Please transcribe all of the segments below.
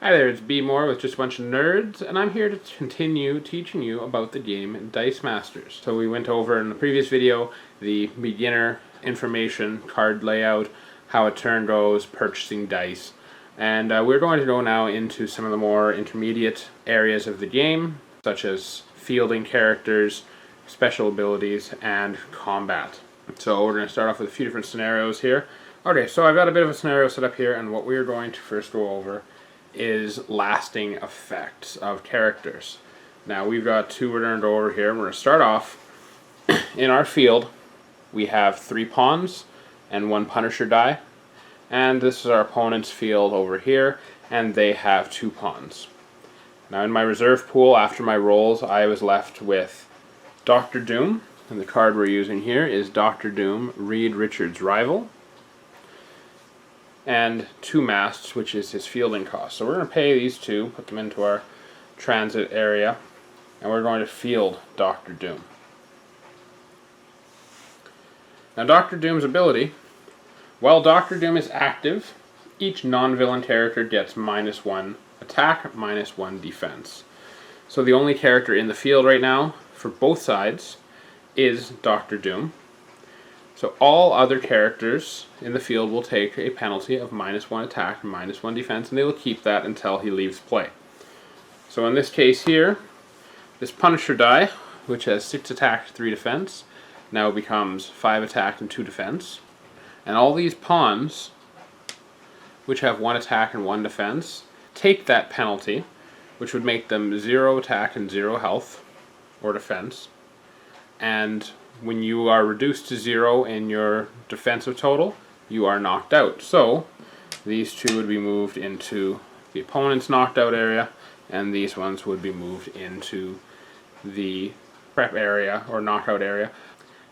Hi there, it's B More with Just a Bunch of Nerds, and I'm here to continue teaching you about the game Dice Masters. So we went over in the previous video the beginner information, card layout, how a turn goes, purchasing dice, and we're going to go now into some of the more intermediate areas of the game, such as fielding characters, special abilities, and combat. So we're going to start off with a few different scenarios here. Okay, so I've got a bit of a scenario set up here, and what we're going to first go over is lasting effects of characters. Now we've got two we're going to go over here. We're going to start off in our field. We have 3 pawns and 1 Punisher die, and this is our opponent's field over here, and they have 2 pawns. Now in my reserve pool, after my rolls, I was left with Dr. Doom, and the card we're using here is Dr. Doom, Reed Richards' rival, and 2 masts, which is his fielding cost. So we're going to pay these 2, put them into our transit area, and we're going to field Dr. Doom. Now Dr. Doom's ability, while Dr. Doom is active, each non-villain character gets -1 attack, -1 defense. So the only character in the field right now, for both sides, is Dr. Doom. So all other characters in the field will take a penalty of -1 attack and -1 defense, and they will keep that until he leaves play. So in this case here, this Punisher die, which has 6 attack, 3 defense, now becomes 5 attack and 2 defense. And all these pawns, which have 1 attack and 1 defense, take that penalty, which would make them 0 attack and 0 health, or defense. And when you are reduced to 0 in your defensive total, you are knocked out. So these 2 would be moved into the opponent's knocked out area, and these ones would be moved into the prep area or knockout area.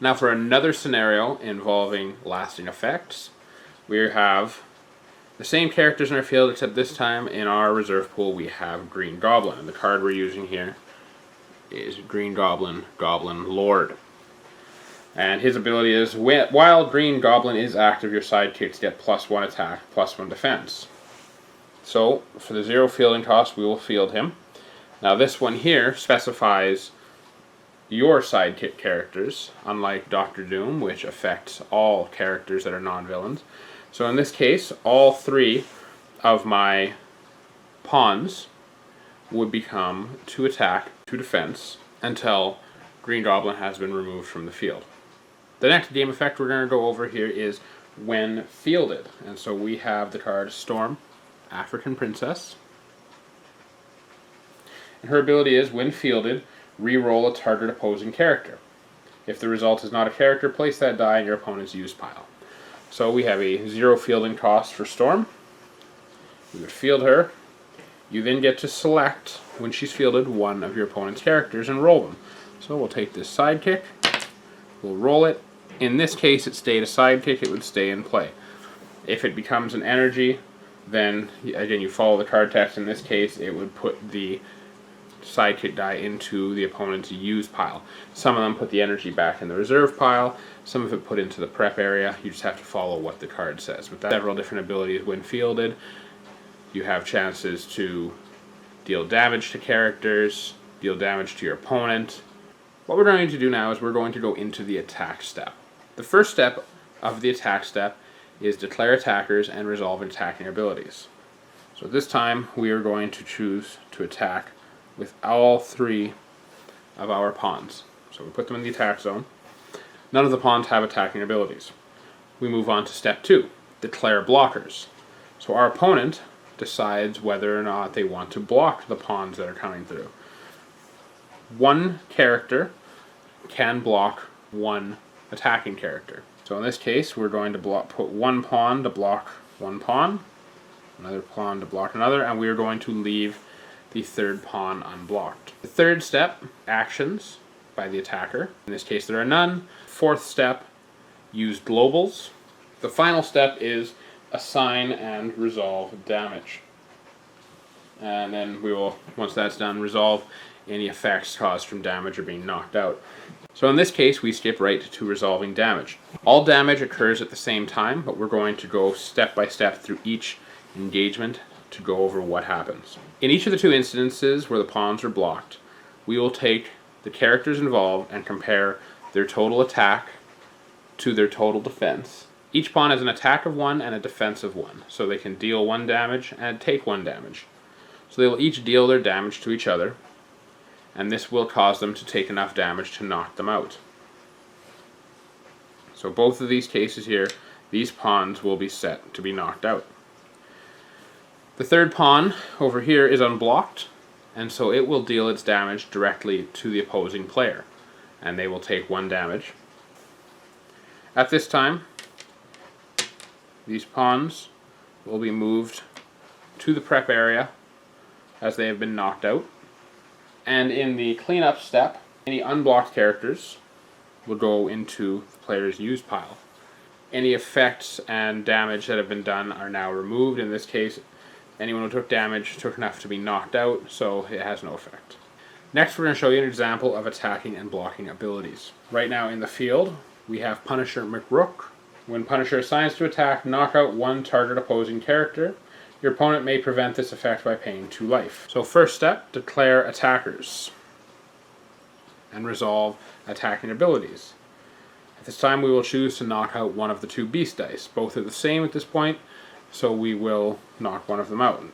Now for another scenario involving lasting effects, we have the same characters in our field, except this time in our reserve pool we have Green Goblin, and the card we're using here is Green Goblin, Goblin Lord. And his ability is, while Green Goblin is active, your sidekicks get +1 attack, +1 defense. So, for the 0 fielding cost, we will field him. Now this one here specifies your sidekick characters, unlike Dr. Doom, which affects all characters that are non-villains. So in this case, all 3 of my pawns would become 2 attack, 2 defense, until Green Goblin has been removed from the field. The next game effect we're going to go over here is when fielded. And so we have the card Storm, African Princess. And her ability is, when fielded, re-roll a target opposing character. If the result is not a character, place that die in your opponent's use pile. So we have a 0 fielding cost for Storm. We would field her. You then get to select, when she's fielded, one of your opponent's characters and roll them. So we'll take this sidekick, we'll roll it. In this case, it stayed a sidekick, it would stay in play. If it becomes an energy, then again you follow the card text. In this case, it would put the sidekick die into the opponent's use pile. Some of them put the energy back in the reserve pile, some of it put into the prep area. You just have to follow what the card says. With that, several different abilities when fielded. You have chances to deal damage to characters, deal damage to your opponent. What we're going to do now is we're going to go into the attack step. The first step of the attack step is declare attackers and resolve attacking abilities. So this time we are going to choose to attack with all 3 of our pawns. So we put them in the attack zone. None of the pawns have attacking abilities. We move on to step 2, declare blockers. So our opponent decides whether or not they want to block the pawns that are coming through. 1 character can block 1 attacking character. So in this case, we're going to put 1 pawn to block 1 pawn, another pawn to block another, and we are going to leave the 3rd pawn unblocked. The 3rd step, actions by the attacker. In this case, there are none. 4th step, use globals. The final step is assign and resolve damage. And then we will, once that's done, resolve any effects caused from damage or being knocked out. So in this case, we skip right to resolving damage. All damage occurs at the same time, but we're going to go step by step through each engagement to go over what happens. In each of the two instances where the pawns are blocked, we will take the characters involved and compare their total attack to their total defense. Each pawn has an attack of 1 and a defense of 1, so they can deal 1 damage and take 1 damage. So they will each deal their damage to each other, and this will cause them to take enough damage to knock them out. So both of these cases here, these pawns will be set to be knocked out. The third pawn over here is unblocked, and so it will deal its damage directly to the opposing player, and they will take 1 damage. At this time, these pawns will be moved to the prep area as they have been knocked out. And in the cleanup step, any unblocked characters will go into the player's used pile. Any effects and damage that have been done are now removed. In this case, anyone who took damage took enough to be knocked out, so it has no effect. Next, we're going to show you an example of attacking and blocking abilities. Right now in the field, we have Punisher McRook. When Punisher assigns to attack, knock out 1 target opposing character. Your opponent may prevent this effect by paying 2 life. So first step, declare attackers and resolve attacking abilities. At this time we will choose to knock out one of the 2 beast dice. Both are the same at this point, so we will knock one of them out.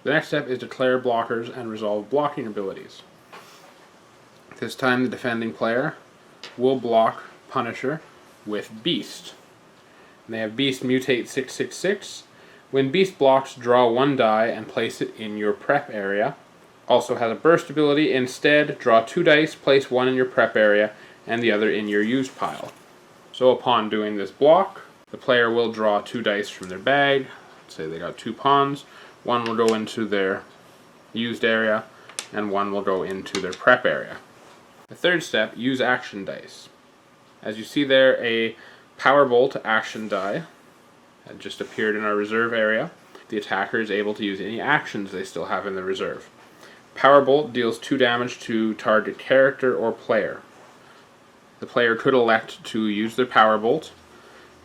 The next step is declare blockers and resolve blocking abilities. At this time the defending player will block Punisher with Beast. And they have Beast mutate 666. When Beast blocks, draw 1 die and place it in your prep area. Also has a burst ability. Instead, draw 2 dice, place 1 in your prep area and the other in your used pile. So upon doing this block, the player will draw 2 dice from their bag. Let's say they got 2 pawns. 1 will go into their used area and 1 will go into their prep area. The third step, use action dice. As you see there, a Powerbolt action die had just appeared in our reserve area. The attacker is able to use any actions they still have in the reserve. Powerbolt deals 2 damage to target character or player. The player could elect to use their Powerbolt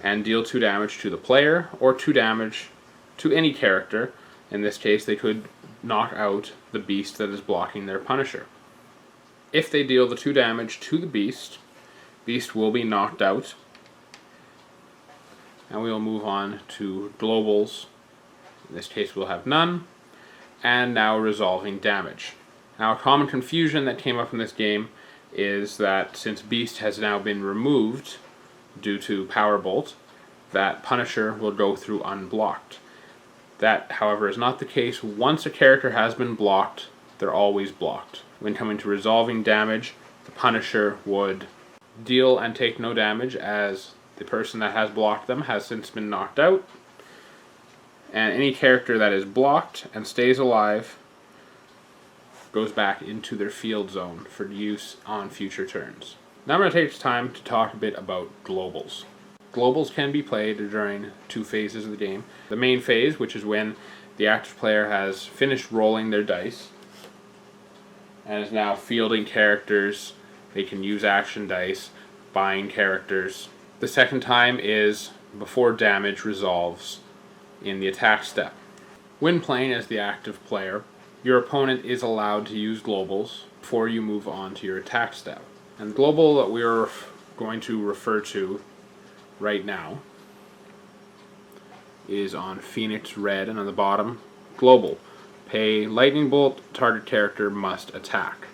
and deal 2 damage to the player or 2 damage to any character. In this case, they could knock out the beast that is blocking their Punisher. If they deal the 2 damage to the beast, Beast will be knocked out. And we will move on to globals. In this case we'll have none. And now resolving damage. Now a common confusion that came up in this game is that since Beast has now been removed due to Powerbolt, that Punisher will go through unblocked. That, however, is not the case. Once a character has been blocked, they're always blocked. When coming to resolving damage, the Punisher would deal and take no damage as the person that has blocked them has since been knocked out. And any character that is blocked and stays alive goes back into their field zone for use on future turns. Now I'm going to take time to talk a bit about globals. Globals can be played during 2 phases of the game. The main phase, which is when the active player has finished rolling their dice and is now fielding characters. They can use action dice, buying characters. The second time is before damage resolves in the attack step. When playing as the active player, your opponent is allowed to use globals before you move on to your attack step. And the global that we're going to refer to right now is on Phoenix Red, and on the bottom, global. Pay lightning bolt, target character must attack.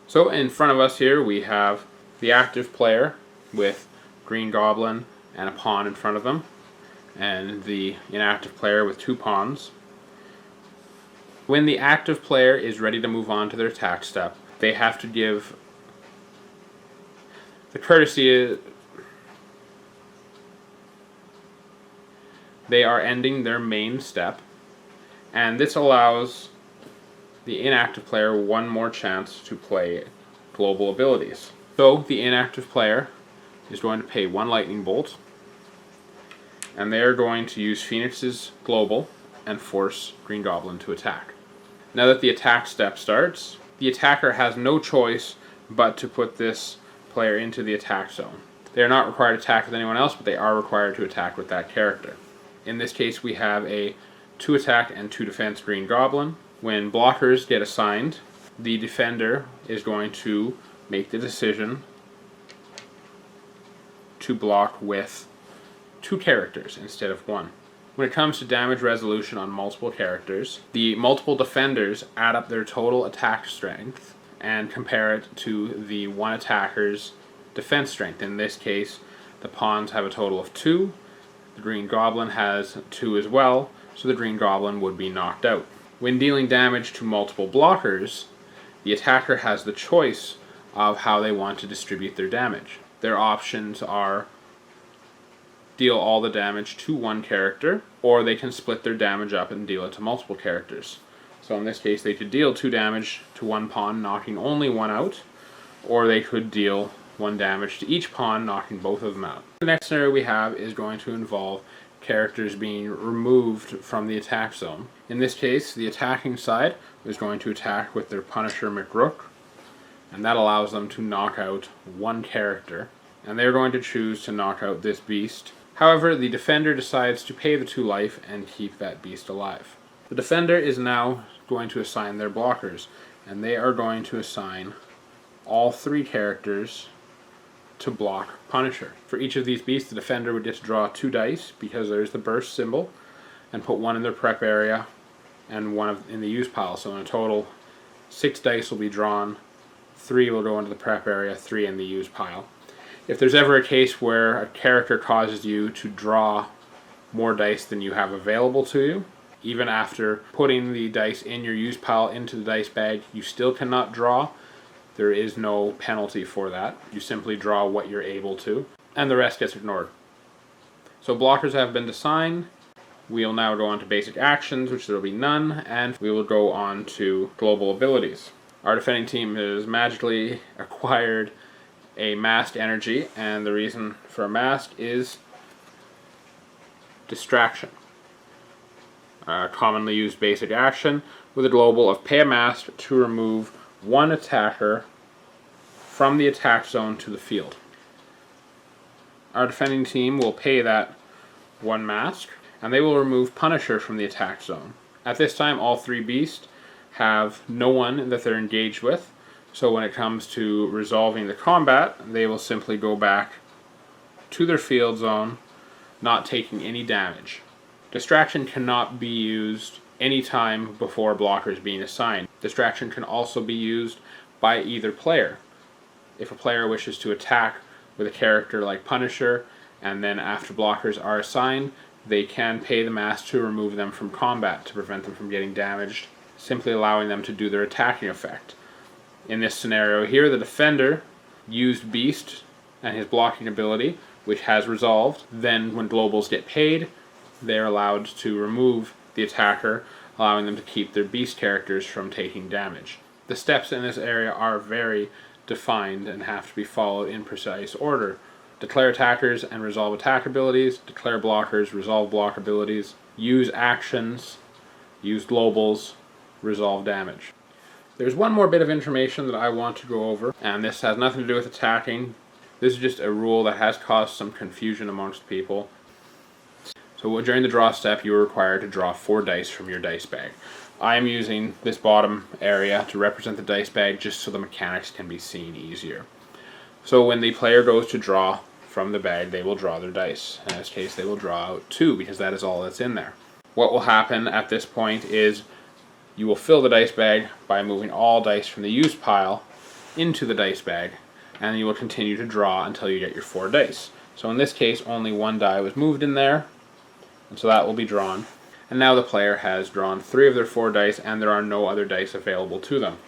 So in front of us here we have the active player with Green Goblin and a pawn in front of them, and the inactive player with 2 pawns. When the active player is ready to move on to their attack step, they have to give the courtesy. They are ending their main step, and this allows the inactive player 1 more chance to play global abilities. So the inactive player is going to pay 1 lightning bolt, and they are going to use Phoenix's global and force Green Goblin to attack. Now that the attack step starts, the attacker has no choice but to put this player into the attack zone. They are not required to attack with anyone else, but they are required to attack with that character. In this case, we have a 2 attack and 2 defense Green Goblin. When blockers get assigned, the defender is going to make the decision to block with 2 characters instead of 1. When it comes to damage resolution on multiple characters, the multiple defenders add up their total attack strength and compare it to the one attacker's defense strength. In this case, the pawns have a total of 2. The Green Goblin has 2 as well, so the Green Goblin would be knocked out. When dealing damage to multiple blockers, the attacker has the choice of how they want to distribute their damage. Their options are deal all the damage to one character, or they can split their damage up and deal it to multiple characters. So in this case, they could deal 2 damage to one pawn, knocking only one out, or they could deal 1 damage to each pawn, knocking both of them out. The next scenario we have is going to involve characters being removed from the attack zone. In this case, the attacking side is going to attack with their Punisher McRook, and that allows them to knock out 1 character, and they're going to choose to knock out this beast. However, the defender decides to pay the 2 life and keep that beast alive. The defender is now going to assign their blockers, and they are going to assign all 3 characters to block Punisher. For each of these beasts, the defender would get to draw 2 dice, because there's the burst symbol, and put 1 in their prep area and 1 in the use pile. So in a total, 6 dice will be drawn, 3 will go into the prep area, 3 in the use pile. If there's ever a case where a character causes you to draw more dice than you have available to you, even after putting the dice in your use pile into the dice bag, you still cannot draw. There is no penalty for that. You simply draw what you're able to, and the rest gets ignored. So blockers have been assigned. We'll now go on to basic actions, which there will be none, and we will go on to global abilities. Our defending team has magically acquired a masked energy, and the reason for a mask is distraction. Commonly used basic action with a global of pay a mask to remove 1 attacker from the attack zone to the field. Our defending team will pay that 1 mask, and they will remove Punisher from the attack zone. At this time, all 3 beasts have no one that they're engaged with, so when it comes to resolving the combat, they will simply go back to their field zone, not taking any damage. Distraction cannot be used any time before blockers being assigned. Distraction can also be used by either player. If a player wishes to attack with a character like Punisher, and then after blockers are assigned, they can pay the mask to remove them from combat to prevent them from getting damaged, simply allowing them to do their attacking effect. In this scenario here, the defender used Beast and his blocking ability, which has resolved. Then when globals get paid, they're allowed to remove the attacker, allowing them to keep their Beast characters from taking damage. The steps in this area are very defined and have to be followed in precise order. Declare attackers and resolve attack abilities, declare blockers, resolve block abilities, use actions, use globals, resolve damage. There's one more bit of information that I want to go over, and this has nothing to do with attacking. This is just a rule that has caused some confusion amongst people. So during the draw step, you are required to draw 4 dice from your dice bag. I am using this bottom area to represent the dice bag just so the mechanics can be seen easier. So when the player goes to draw from the bag, they will draw their dice. In this case, they will draw out 2 because that is all that's in there. What will happen at this point is you will fill the dice bag by moving all dice from the use pile into the dice bag, and you will continue to draw until you get your 4 dice. So in this case, only 1 die was moved in there, and so that will be drawn. And now the player has drawn 3 of their 4 dice, and there are no other dice available to them.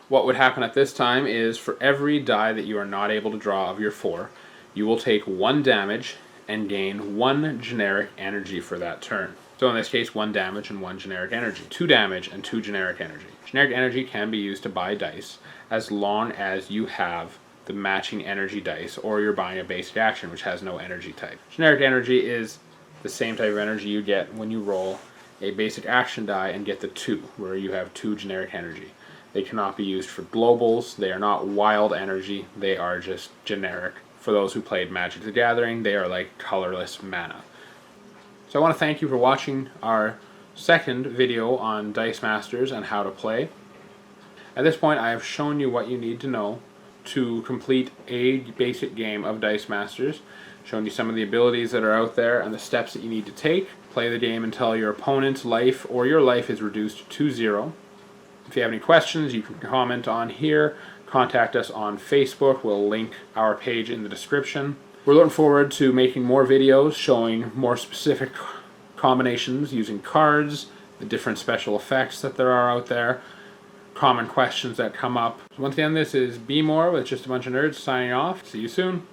What would happen at this time is for every die that you are not able to draw of your 4, you will take 1 damage and gain 1 generic energy for that turn. So in this case, 1 damage and 1 generic energy. 2 damage and 2 generic energy. Generic energy can be used to buy dice as long as you have the matching energy dice, or you're buying a basic action which has no energy type. Generic energy is the same type of energy you get when you roll a basic action die and get the 2, where you have 2 generic energy. They cannot be used for globals. They are not wild energy. They are just generic. For those who played Magic the Gathering, they are like colorless mana. So I want to thank you for watching our second video on Dice Masters and how to play. At this point, I have shown you what you need to know to complete a basic game of Dice Masters, shown you some of the abilities that are out there and the steps that you need to take. Play the game until your opponent's life or your life is reduced to 0. If you have any questions, you can comment on here. Contact us on Facebook. We'll link our page in the description. We're looking forward to making more videos showing more specific combinations using cards, the different special effects that there are out there, common questions that come up. So once again, this is Be More with Just a Bunch of Nerds signing off. See you soon.